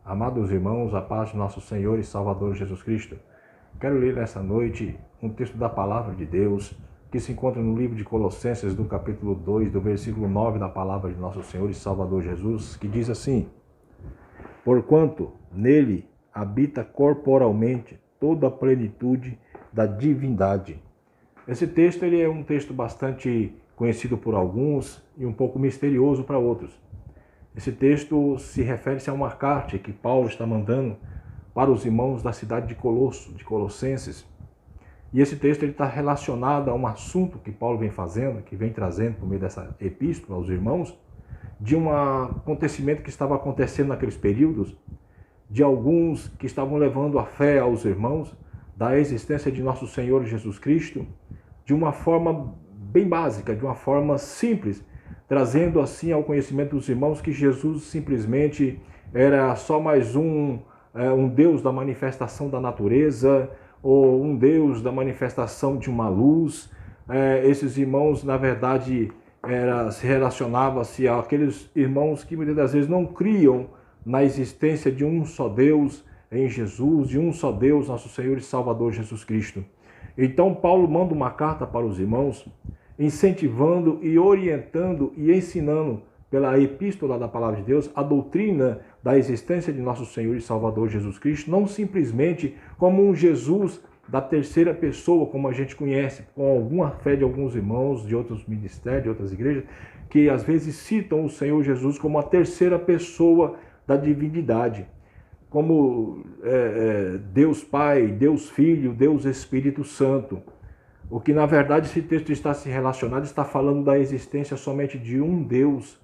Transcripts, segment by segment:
Amados irmãos, a paz do nosso Senhor e Salvador Jesus Cristo. Quero ler nessa noite um texto da Palavra de Deus que se encontra no livro de Colossenses, do capítulo 2, do versículo 9 da Palavra de nosso Senhor e Salvador Jesus, que diz assim: Porquanto nele habita corporalmente toda a plenitude da divindade. Esse texto ele é um texto bastante conhecido por alguns e um pouco misterioso para outros. Esse texto se refere-se a uma carta que Paulo está mandando para os irmãos da cidade de Colosso, de Colossenses. E esse texto está relacionado a um assunto que Paulo vem fazendo, que vem trazendo por meio dessa epístola aos irmãos, de um acontecimento que estava acontecendo naqueles períodos, de alguns que estavam levando a fé aos irmãos da existência de nosso Senhor Jesus Cristo, de uma forma bem básica, de uma forma simples, trazendo assim ao conhecimento dos irmãos que Jesus simplesmente era só mais um Deus da manifestação da natureza, ou um Deus da manifestação de uma luz. Esses irmãos, na verdade, se relacionavam-se àqueles irmãos que muitas das vezes não criam na existência de um só Deus em Jesus, de um só Deus, nosso Senhor e Salvador Jesus Cristo. Então Paulo manda uma carta para os irmãos, incentivando e orientando e ensinando pela epístola da Palavra de Deus a doutrina da existência de nosso Senhor e Salvador Jesus Cristo, não simplesmente como um Jesus da terceira pessoa, como a gente conhece, com alguma fé de alguns irmãos de outros ministérios, de outras igrejas, que às vezes citam o Senhor Jesus como a terceira pessoa da divindade, como Deus Pai, Deus Filho, Deus Espírito Santo. O que na verdade esse texto está se relacionado, está falando da existência somente de um Deus,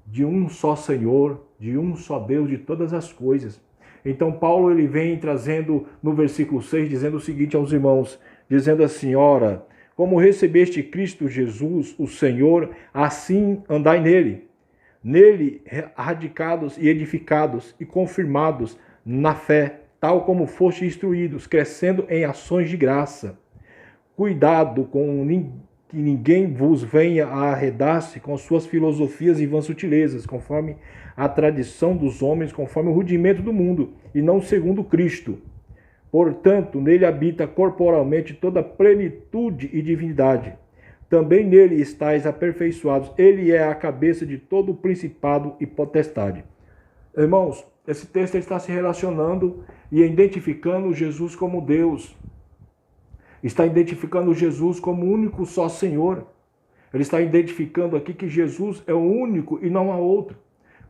de um só Senhor, de um só Deus de todas as coisas. Então Paulo ele vem trazendo no versículo 6, dizendo o seguinte aos irmãos, dizendo assim: Ora, como recebeste Cristo Jesus, o Senhor, assim andai nele. Nele radicados e edificados e confirmados na fé, tal como foste instruídos, crescendo em ações de graça. Cuidado com que ninguém vos venha a arredar-se com suas filosofias e vãs sutilezas, conforme a tradição dos homens, conforme o rudimento do mundo, e não segundo Cristo. Portanto, nele habita corporalmente toda a plenitude e divindade. Também nele estáis aperfeiçoados. Ele é a cabeça de todo o principado e potestade. Irmãos, esse texto está se relacionando e identificando Jesus como Deus. Está identificando Jesus como o único só Senhor. Ele está identificando aqui que Jesus é o único e não há outro.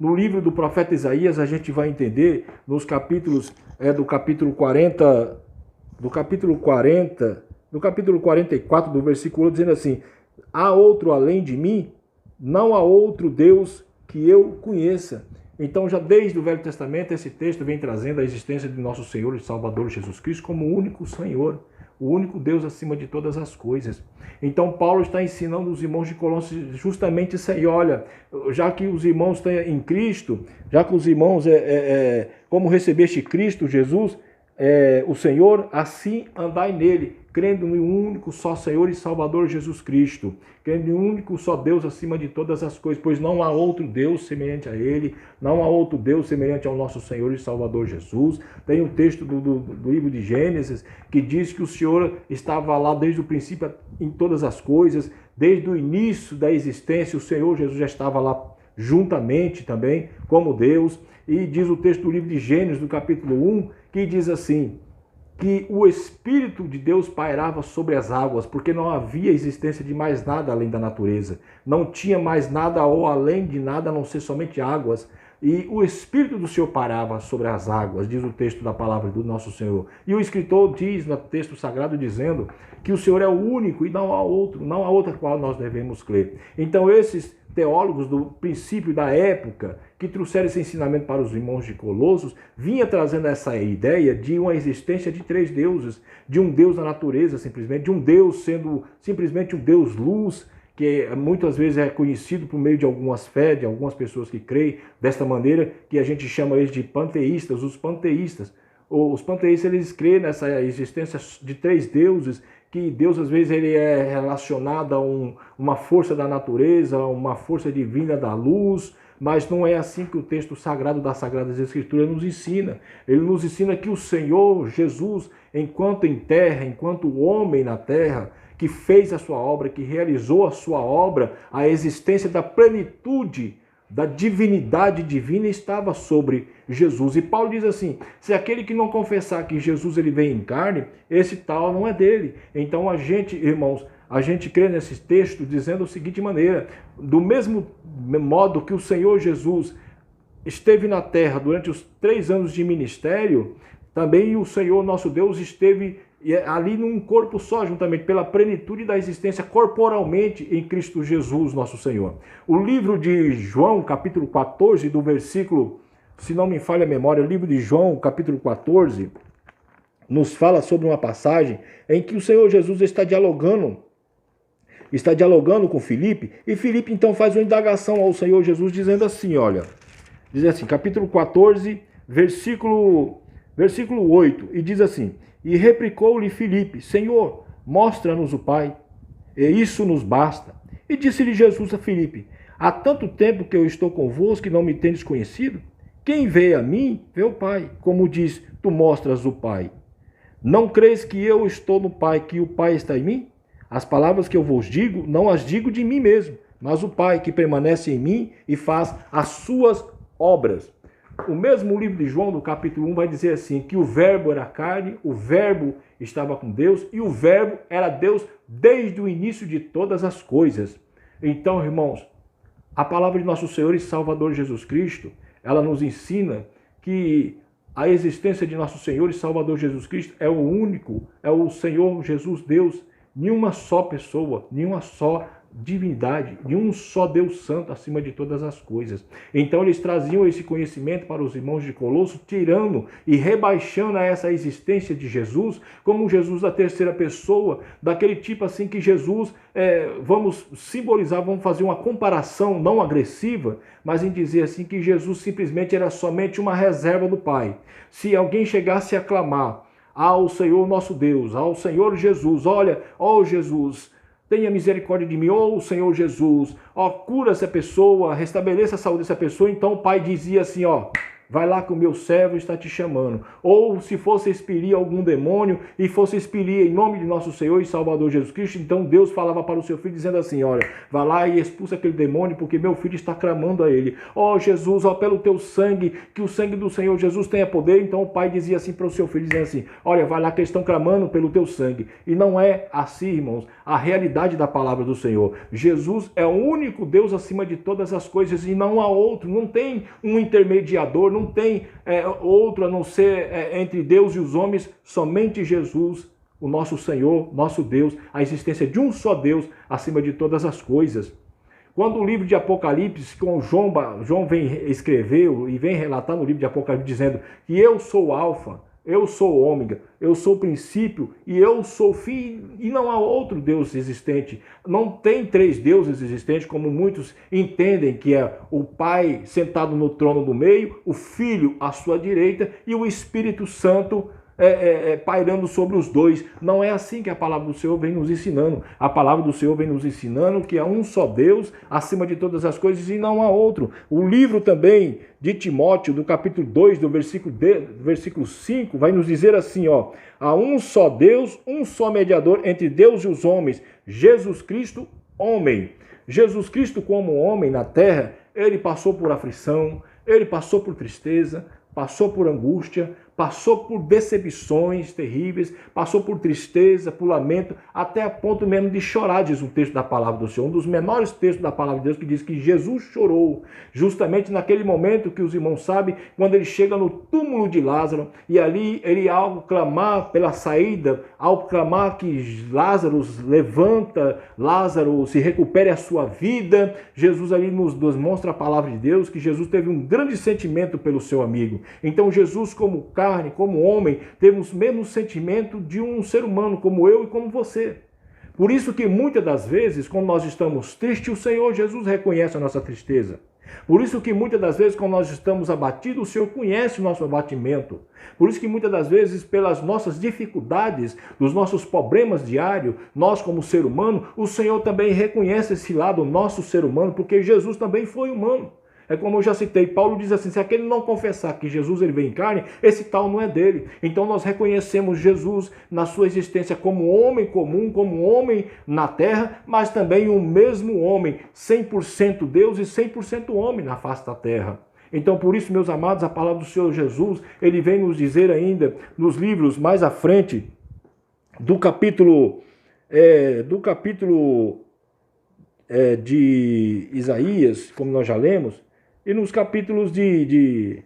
No livro do profeta Isaías, a gente vai entender, nos capítulos, do capítulo 44, do versículo 1, dizendo assim: há outro além de mim? Não há outro Deus que eu conheça. Então, já desde o Velho Testamento, esse texto vem trazendo a existência de nosso Senhor e Salvador Jesus Cristo como o único Senhor, o único Deus acima de todas as coisas. Então Paulo está ensinando os irmãos de Colossos justamente isso aí. Olha, já que os irmãos estão em Cristo, já que os irmãos, como recebeste Cristo Jesus, o Senhor, assim andai nele, crendo no único só Senhor e Salvador Jesus Cristo, crendo no único só Deus acima de todas as coisas, pois não há outro Deus semelhante a ele, não há outro Deus semelhante ao nosso Senhor e Salvador Jesus. Tem um texto do livro de Gênesis que diz que o Senhor estava lá desde o princípio em todas as coisas, desde o início da existência, o Senhor Jesus já estava lá juntamente também, como Deus. E diz o texto do livro de Gênesis, do capítulo 1, que diz assim, que o Espírito de Deus pairava sobre as águas, porque não havia existência de mais nada além da natureza. Não tinha mais nada ou além de nada, a não ser somente águas. E o Espírito do Senhor pairava sobre as águas, diz o texto da palavra do nosso Senhor. E o escritor diz no texto sagrado, dizendo que o Senhor é o único e não há outro, não há outra qual nós devemos crer. Então esses teólogos do princípio da época, que trouxeram esse ensinamento para os irmãos de Colossos, vinha trazendo essa ideia de uma existência de três deuses, de um Deus da natureza simplesmente, de um Deus sendo simplesmente um Deus luz, que muitas vezes é conhecido por meio de algumas fés, de algumas pessoas que creem desta maneira, que a gente chama eles de panteístas, os panteístas. Os panteístas, eles creem nessa existência de três deuses, que Deus às vezes ele é relacionado a uma força da natureza, uma força divina da luz, Mas não é assim que o texto sagrado das Sagradas Escrituras nos ensina. Ele nos ensina que o Senhor Jesus, enquanto em terra, enquanto homem na terra, que fez a sua obra, que realizou a sua obra, a existência da plenitude da divindade divina estava sobre Jesus. E Paulo diz assim: se aquele que não confessar que Jesus ele vem em carne, esse tal não é dele. Então a gente, irmãos, a gente crê nesse texto dizendo da seguinte maneira: do mesmo modo que o Senhor Jesus esteve na terra durante os 3 anos de ministério, também o Senhor nosso Deus esteve ali num corpo só, juntamente pela plenitude da existência corporalmente em Cristo Jesus, nosso Senhor. O livro de João, capítulo 14, do versículo, se não me falha a memória, o livro de João, capítulo 14, nos fala sobre uma passagem em que o Senhor Jesus está dialogando com Filipe, e Filipe então faz uma indagação ao Senhor Jesus, dizendo assim, olha, diz assim, capítulo 14, versículo 8, e diz assim: e replicou-lhe Filipe: Senhor, mostra-nos o Pai, e isso nos basta. E disse-lhe Jesus a Filipe: há tanto tempo que eu estou convosco que não me tendes conhecido? Quem vê a mim, vê o Pai. Como diz, tu mostras o Pai. Não creis que eu estou no Pai, que o Pai está em mim? As palavras que eu vos digo, não as digo de mim mesmo, mas o Pai que permanece em mim e faz as suas obras. O mesmo livro de João, no capítulo 1, vai dizer assim, que o verbo era carne, o verbo estava com Deus, e o verbo era Deus desde o início de todas as coisas. Então, irmãos, a palavra de nosso Senhor e Salvador Jesus Cristo, ela nos ensina que a existência de nosso Senhor e Salvador Jesus Cristo é o único, é o Senhor Jesus Deus, nenhuma só pessoa, nenhuma só divindade, de um só Deus Santo acima de todas as coisas. Então eles traziam esse conhecimento para os irmãos de Colosso, tirando e rebaixando a essa existência de Jesus como Jesus da terceira pessoa, daquele tipo assim que Jesus, vamos simbolizar, vamos fazer uma comparação não agressiva, mas em dizer assim que Jesus simplesmente era somente uma reserva do Pai. Se alguém chegasse a clamar ao Senhor nosso Deus, ao Senhor Jesus, olha, ó Jesus, tenha misericórdia de mim, ó Senhor Jesus, ó, cura essa pessoa, restabeleça a saúde dessa pessoa. Então o pai dizia assim, ó, vai lá que o meu servo está te chamando. Ou se fosse expelir algum demônio e fosse expelir em nome de nosso Senhor e Salvador Jesus Cristo, então Deus falava para o seu filho dizendo assim, olha, vai lá e expulsa aquele demônio porque meu filho está clamando a ele. Ó Jesus, ó, pelo teu sangue, que o sangue do Senhor Jesus tenha poder. Então o pai dizia assim para o seu filho, dizendo assim, olha, vai lá que eles estão clamando pelo teu sangue. E não é assim, irmãos, a realidade da palavra do Senhor. Jesus é o único Deus acima de todas as coisas e não há outro, não tem um intermediador, não tem outro a não ser entre Deus e os homens, somente Jesus, o nosso Senhor, nosso Deus, a existência de um só Deus acima de todas as coisas. Quando o livro de Apocalipse, com João vem escrever e vem relatar no livro de Apocalipse dizendo que eu sou o Alfa, eu sou o Ômega, eu sou o princípio e eu sou o fim, e não há outro Deus existente. Não tem 3 deuses existentes, como muitos entendem, que é o Pai sentado no trono do meio, o Filho à sua direita e o Espírito Santo pairando sobre os dois. Não é assim que a palavra do Senhor vem nos ensinando. A palavra do Senhor vem nos ensinando que há um só Deus acima de todas as coisas e não há outro. O livro também de Timóteo, do capítulo 2, do versículo 5, vai nos dizer assim, ó, há um só Deus, um só mediador entre Deus e os homens, Jesus Cristo, homem. Jesus Cristo como homem na terra, ele passou por aflição, ele passou por tristeza, passou por angústia, passou por decepções terríveis, passou por tristeza, por lamento, até a ponto mesmo de chorar, diz um texto da palavra do Senhor, um dos menores textos da palavra de Deus, que diz que Jesus chorou, justamente naquele momento que os irmãos sabem, quando ele chega no túmulo de Lázaro, e ali ele, ao clamar pela saída, ao clamar que Lázaro levanta, Lázaro se recupere a sua vida, Jesus ali nos demonstra a palavra de Deus, que Jesus teve um grande sentimento pelo seu amigo. Então Jesus, como carne, como homem, teve o mesmo sentimento de um ser humano, como eu e como você. Por isso que muitas das vezes, quando nós estamos tristes, o Senhor Jesus reconhece a nossa tristeza. Por isso que muitas das vezes, quando nós estamos abatidos, o Senhor conhece o nosso abatimento. Por isso que muitas das vezes, pelas nossas dificuldades, dos nossos problemas diários, nós como ser humano, o Senhor também reconhece esse lado, nosso ser humano, porque Jesus também foi humano. É como eu já citei, Paulo diz assim, se aquele não confessar que Jesus ele veio em carne, esse tal não é dele. Então nós reconhecemos Jesus na sua existência como homem comum, como homem na terra, mas também o mesmo homem, 100% Deus e 100% homem na face da terra. Então, por isso, meus amados, a palavra do Senhor Jesus, ele vem nos dizer ainda, nos livros mais à frente, do capítulo de Isaías, como nós já lemos, e nos capítulos de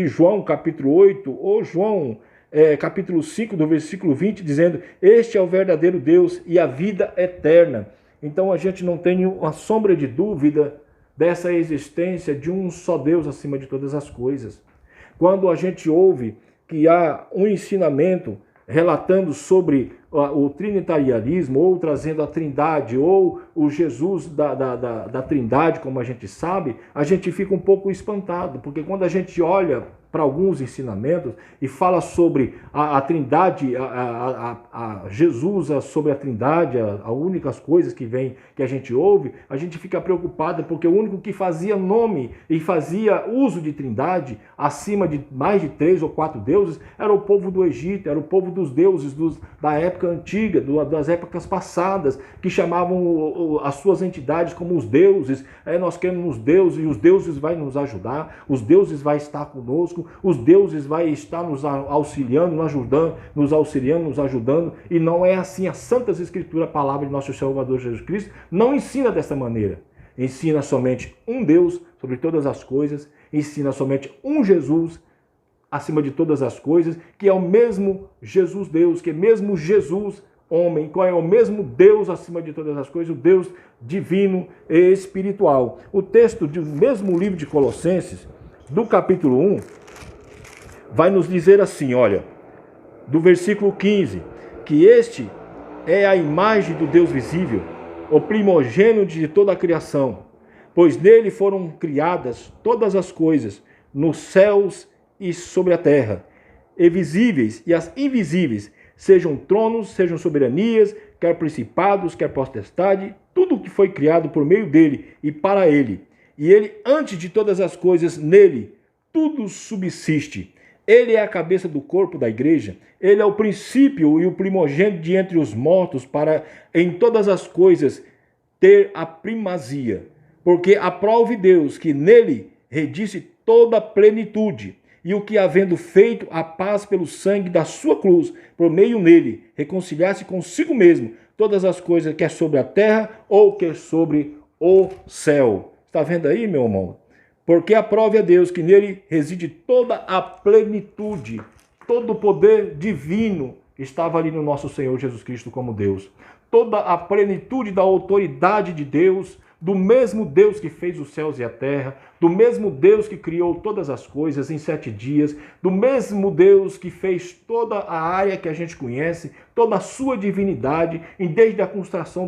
João, capítulo 8, ou João, capítulo 5, do versículo 20, dizendo, este é o verdadeiro Deus e a vida eterna. Então a gente não tem uma sombra de dúvida dessa existência de um só Deus acima de todas as coisas. Quando a gente ouve que há um ensinamento relatando sobre o trinitarianismo, ou trazendo a trindade, ou o Jesus da trindade, como a gente sabe, a gente fica um pouco espantado, porque quando a gente olha para alguns ensinamentos e fala sobre a trindade, a Jesus, sobre a trindade, as únicas coisas que a gente ouve, a gente fica preocupado, porque o único que fazia nome e fazia uso de trindade, acima de mais de 3 ou 4 deuses, era o povo do Egito, era o povo dos deuses da época antiga, das épocas passadas, que chamavam as suas entidades como os deuses. Nós queremos os deuses, e os deuses vai nos ajudar, os deuses vai estar conosco, os deuses vai estar nos auxiliando, nos ajudando, e não é assim. A Santa Escritura, a palavra de nosso Salvador Jesus Cristo, não ensina dessa maneira. Ensina somente um Deus sobre todas as coisas, ensina somente um Jesus acima de todas as coisas, que é o mesmo Jesus Deus, que é mesmo Jesus homem, que é o mesmo Deus acima de todas as coisas, o Deus divino e espiritual. O texto do mesmo livro de Colossenses, do capítulo 1, vai nos dizer assim, olha, do versículo 15, que este é a imagem do Deus visível, o primogênito de toda a criação, pois nele foram criadas todas as coisas, nos céus e sobre a terra, e visíveis e as invisíveis, sejam tronos, sejam soberanias, quer principados, quer potestade, tudo o que foi criado por meio dele e para ele. E ele, antes de todas as coisas, nele, tudo subsiste. Ele é a cabeça do corpo da igreja, ele é o princípio e o primogênito de entre os mortos, para em todas as coisas ter a primazia. Porque aprove Deus que nele redisse toda a plenitude, e o que, havendo feito a paz pelo sangue da sua cruz, por meio nele, reconciliasse consigo mesmo todas as coisas, quer sobre a terra ou quer sobre o céu. Está vendo aí, meu irmão? Porque aprove a Deus que nele reside toda a plenitude, todo o poder divino estava ali no nosso Senhor Jesus Cristo como Deus. Toda a plenitude da autoridade de Deus, do mesmo Deus que fez os céus e a terra, do mesmo Deus que criou todas as coisas em 7 dias, do mesmo Deus que fez toda a área que a gente conhece, toda a sua divindade, desde a construção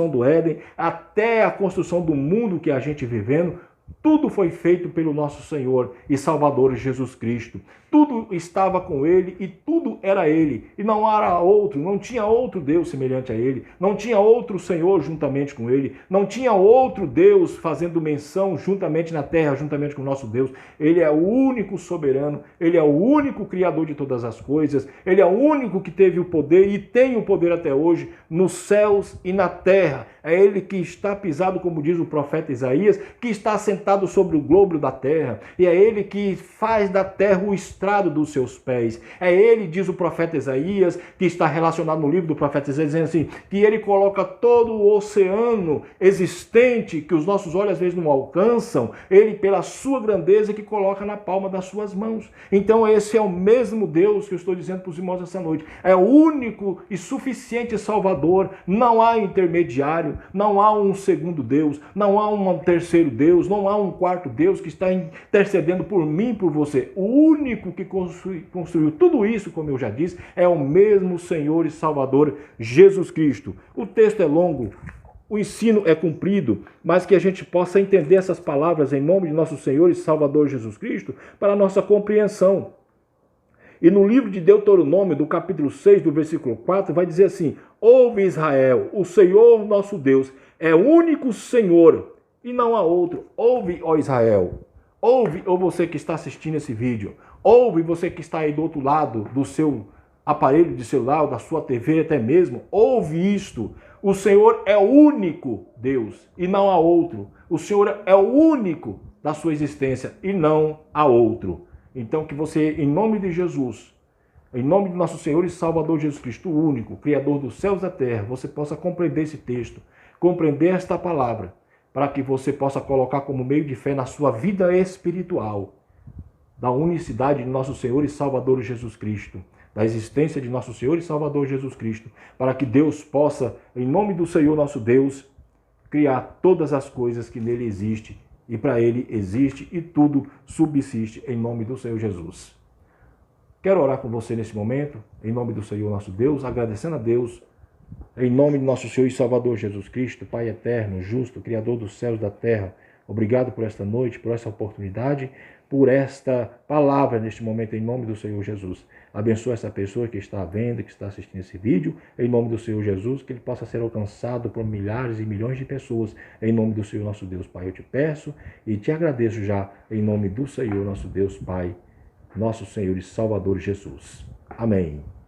do Éden até a construção do mundo que a gente vivendo. Tudo foi feito pelo nosso Senhor e Salvador Jesus Cristo. Tudo estava com ele e tudo era ele. E não era outro, não tinha outro Deus semelhante a ele. Não tinha outro Senhor juntamente com ele. Não tinha outro Deus fazendo menção juntamente na terra, juntamente com o nosso Deus. Ele é o único soberano, ele é o único criador de todas as coisas. Ele é o único que teve o poder e tem o poder até hoje nos céus e na terra. É ele que está pisado, como diz o profeta Isaías, que está sentado sobre o globo da terra. E é ele que faz da terra o estrado dos seus pés. É ele, diz o profeta Isaías, que está relacionado no livro do profeta Isaías, dizendo assim, que ele coloca todo o oceano existente, que os nossos olhos às vezes não alcançam, ele, pela sua grandeza, que coloca na palma das suas mãos. Então esse é o mesmo Deus que eu estou dizendo para os irmãos essa noite. É o único e suficiente Salvador. Não há intermediário, não há um segundo Deus, não há um terceiro Deus, não há um quarto Deus que está intercedendo por mim e por você. O único que construiu tudo isso, como eu já disse, é o mesmo Senhor e Salvador Jesus Cristo. O texto é longo, o ensino é cumprido, mas que a gente possa entender essas palavras em nome de nosso Senhor e Salvador Jesus Cristo para a nossa compreensão. E no livro de Deuteronômio, do capítulo 6, do versículo 4, vai dizer assim, Ouve, Israel, o Senhor nosso Deus é o único Senhor e não há outro. Ouve, ó Israel. Ouve, ou você que está assistindo esse vídeo. Ouve, você que está aí do outro lado do seu aparelho de celular, da sua TV até mesmo. Ouve isto. O Senhor é o único Deus e não há outro. O Senhor é o único da sua existência e não há outro. Então que você, em nome de Jesus, em nome de nosso Senhor e Salvador Jesus Cristo, o único, Criador dos céus e da terra, você possa compreender esse texto, compreender esta palavra, para que você possa colocar como meio de fé na sua vida espiritual, da unicidade de nosso Senhor e Salvador Jesus Cristo, da existência de nosso Senhor e Salvador Jesus Cristo, para que Deus possa, em nome do Senhor nosso Deus, criar todas as coisas que nele existem, e para ele existe e tudo subsiste em nome do Senhor Jesus. Quero orar com você nesse momento, em nome do Senhor nosso Deus, agradecendo a Deus, em nome de nosso Senhor e Salvador Jesus Cristo, Pai eterno, justo, Criador dos céus e da terra. Obrigado por esta noite, por essa oportunidade, por esta palavra neste momento, em nome do Senhor Jesus. Abençoa essa pessoa que está vendo, que está assistindo esse vídeo, em nome do Senhor Jesus, que ele possa ser alcançado por milhares e milhões de pessoas, em nome do Senhor nosso Deus, Pai. Eu te peço e te agradeço já, em nome do Senhor nosso Deus, Pai, nosso Senhor e Salvador Jesus. Amém.